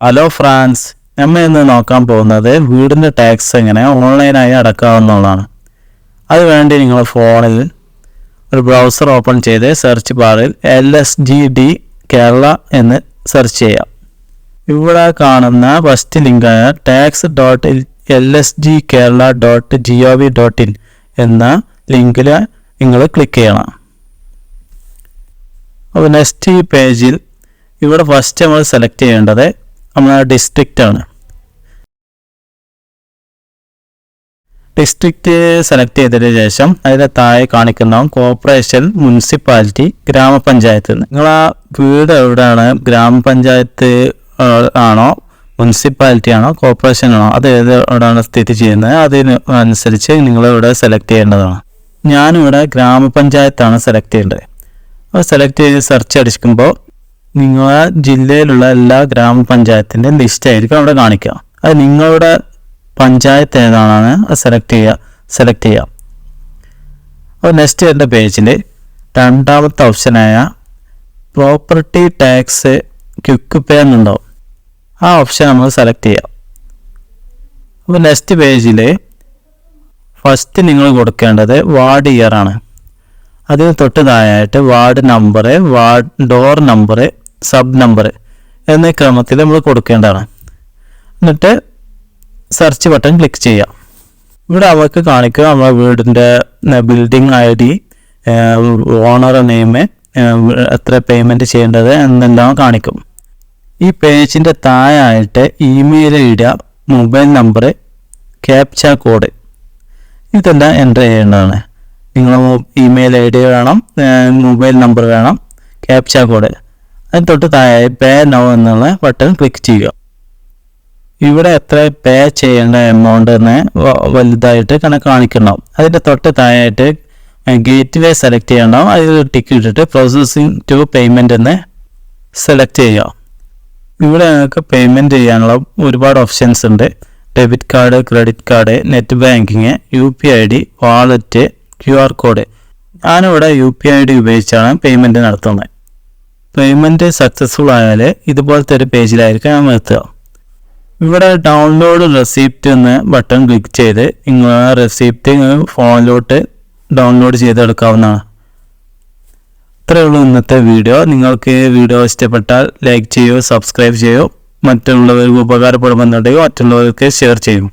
Hello France, നമ്മൾ ഇന്ന് നോക്കാൻ പോകുന്നത് വീടിൻ്റെ ടാക്സ് എങ്ങനെ ഓൺലൈനായി അടക്കാവുന്നതാണ്. അതുവേണ്ടി നിങ്ങൾ ഫോണിൽ ഒരു ബ്രൗസർ ഓപ്പൺ ചെയ്ത് സെർച്ച് ബാറിൽ LSGD കേരള എന്ന് സെർച്ച് ചെയ്യാം. ഇവിടെ കാണുന്ന ഫസ്റ്റ് ലിങ്കായ tax.lsgkerala.gov.in എന്ന ലിങ്കിൽ നിങ്ങൾ ക്ലിക്ക് ചെയ്യണം. അപ്പോൾ നെക്സ്റ്റ് ഈ പേജിൽ ഇവിടെ ഫസ്റ്റ് നമ്മൾ സെലക്ട് ചെയ്യേണ്ടത് നമ്മുടെ ഡിസ്ട്രിക്റ്റ് ആണ്. ഡിസ്ട്രിക്റ്റ് സെലക്ട് ചെയ്തതിന് ശേഷം അതിൻ്റെ താഴെ കാണിക്കുന്ന കോർപ്പറേഷൻ, മുനിസിപ്പാലിറ്റി, ഗ്രാമപഞ്ചായത്ത്. നിങ്ങൾ ആ വീട് എവിടെയാണ്, ഗ്രാമപഞ്ചായത്ത് ആണോ, മുനിസിപ്പാലിറ്റി ആണോ, കോർപ്പറേഷൻ ആണോ, അത് എവിടെയാണ് സ്ഥിതി ചെയ്യുന്നത്, അതിനനുസരിച്ച് നിങ്ങളിവിടെ സെലക്ട് ചെയ്യേണ്ടതാണ്. ഞാനിവിടെ ഗ്രാമപഞ്ചായത്താണ് സെലക്ട് ചെയ്യേണ്ടത്. അത് സെലക്ട് ചെയ്ത് സെർച്ച് അടിക്കുമ്പോൾ നിങ്ങളുടെ ജില്ലയിലുള്ള എല്ലാ ഗ്രാമപഞ്ചായത്തിൻ്റെ ലിസ്റ്റ് ആയിരിക്കും അവിടെ കാണിക്കുക. അത് നിങ്ങളുടെ പഞ്ചായത്ത് ഏതാണെന്ന് സെലക്ട് ചെയ്യുക. അപ്പോൾ നെക്സ്റ്റ് വരുന്ന പേജിൽ രണ്ടാമത്തെ ഓപ്ഷനായ പ്രോപ്പർട്ടി ടാക്സ് ക്വിക്ക് പേ എന്നുണ്ടാവും. ആ ഓപ്ഷൻ നമ്മൾ സെലക്ട് ചെയ്യുക. അപ്പോൾ നെക്സ്റ്റ് പേജിൽ ഫസ്റ്റ് നിങ്ങൾ കൊടുക്കേണ്ടത് വാർഡ് ഇയർ ആണ്. അതിന് തൊട്ട് താഴെയായിട്ട് ward number, door number, sub number എന്ന ക്രമത്തിൽ നമ്മൾ കൊടുക്കേണ്ടതാണ്. എന്നിട്ട് സെർച്ച് ബട്ടൺ ക്ലിക്ക് ചെയ്യാം. ഇവിടെ അവർക്ക് കാണിക്കുക നമ്മുടെ വീടിൻ്റെ ബിൽഡിംഗ് ID, ഓണർ നെയിം, എത്ര പേയ്മെൻറ്റ് ചെയ്യേണ്ടത് എന്നെല്ലാം കാണിക്കും. ഈ പേജിൻ്റെ താഴെയായിട്ട് email ID, mobile number, captcha code ഇതെല്ലാം എൻ്റർ ചെയ്യേണ്ടതാണ്. നിങ്ങൾ ഇമെയിൽ ID വേണം, മൊബൈൽ നമ്പർ വേണം, ക്യാപ്ച കോഡ്. അതിന് തൊട്ട് താഴെ പേ നൗ എന്നുള്ള ബട്ടൺ ക്ലിക്ക് ചെയ്യുക. ഇവിടെ എത്ര പേ ചെയ്യേണ്ട എമൗണ്ട് എന്ന് വലുതായിട്ട് കാണിക്കണം. അതിൻ്റെ തൊട്ട് താഴെയായിട്ട് ഗേറ്റ് വേ സെലക്ട് ചെയ്യണ്ടാവും. അതിൽ ടിക്ക് ഇട്ടിട്ട് പ്രോസസ്സിംഗ് ടു പേയ്മെൻറ്റ് എന്ന് സെലക്ട് ചെയ്യുക. ഇവിടെ നിങ്ങൾക്ക് പേയ്മെൻറ്റ് ചെയ്യാനുള്ള ഒരുപാട് ഓപ്ഷൻസ് ഉണ്ട്. Debit card, credit card, net banking, UPI, wallet, QR code. ഞാനിവിടെ UPI ഉപയോഗിച്ചാണ് പേയ്മെൻറ്റ് നടത്തുന്നത്. പേയ്മെൻറ്റ് സക്സസ്ഫുൾ ആയാൽ ഇതുപോലത്തെ ഒരു പേജിലായിരിക്കും ഞാൻ എത്തുക. ഇവിടെ ഡൗൺലോഡ് റെസിപ്റ്റ് എന്ന ബട്ടൺ ക്ലിക്ക് ചെയ്ത് നിങ്ങൾ റെസിപ്റ്റ് ഫോണിലോട്ട് ഡൗൺലോഡ് ചെയ്തെടുക്കാവുന്നതാണ്. ഇത്രയേ ഉള്ളൂ ഇന്നത്തെ വീഡിയോ. നിങ്ങൾക്ക് വീഡിയോ ഇഷ്ടപ്പെട്ടാൽ ലൈക്ക് ചെയ്യൂ, സബ്സ്ക്രൈബ് ചെയ്യൂ, മറ്റുള്ളവർക്ക് ഉപകാരപ്പെടുമെന്നുണ്ടെങ്കിൽ മറ്റുള്ളവർക്ക് ഷെയർ ചെയ്യൂ.